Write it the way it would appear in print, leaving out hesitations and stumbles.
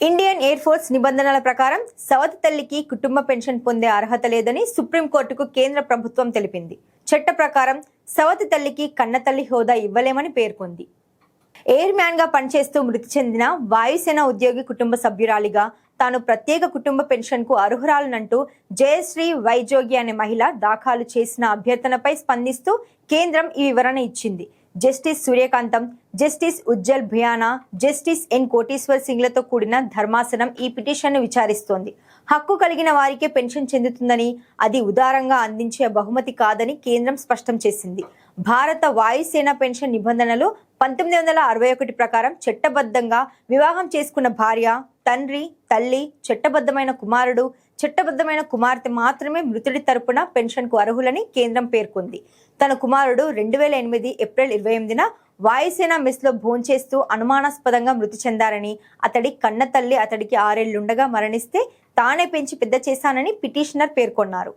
Indian air force నిబంధనల ప్రకారం సవతి తల్లికి కుటుంబ పెన్షన్ పొందే అర్హత లేదని సుప్రీంకోర్టుకు కేంద్ర ప్రభుత్వం తెలిపింది. చట్ట ప్రకారం సవతి తల్లికి కన్నతల్లి హోదా ఇవ్వలేమని పేర్కొంది. ఎయిర్ మ్యాన్ గా పనిచేస్తూ మృతి చెందిన వాయుసేన ఉద్యోగి కుటుంబ సభ్యురాలిగా తాను ప్రత్యేక కుటుంబ పెన్షన్ కు అర్హురాలనంటూ జయశ్రీ వైజోగి అనే మహిళ దాఖలు చేసిన అభ్యర్థనపై స్పందిస్తూ కేంద్రం ఈ వివరణ ఇచ్చింది. జస్టిస్ సూర్యకాంతం, జస్టిస్ ఉజ్జల్ భుయానా, జస్టిస్ ఎన్ కోటేశ్వర్ సింగ్లతో కూడిన ధర్మాసనం ఈ పిటిషన్ను విచారిస్తోంది. హక్కు కలిగిన వారికే పెన్షన్ చెందుతుందని, అది ఉదారంగా అందించే బహుమతి కాదని కేంద్రం స్పష్టం చేసింది. భారత వాయుసేన పెన్షన్ నిబంధనలు 1961 ప్రకారం చట్టబద్ధంగా వివాహం చేసుకున్న భార్య, తండ్రి, తల్లి, చట్టబద్ధమైన కుమారుడు, చట్టబద్ధమైన కుమార్తె మాత్రమే మృతుడి తరపున పెన్షన్ కు అర్హులని కేంద్రం పేర్కొంది. తన కుమారుడు 2008 ఏప్రిల్ 28న వాయుసేన మెస్ లో భోంచేస్తూ అనుమానాస్పదంగా మృతి చెందారని, అతడి కన్న తల్లి అతడికి 6 ఏళ్లుండగా మరణిస్తే తానే పెంచి పెద్ద చేశానని పిటిషనర్ పేర్కొన్నారు.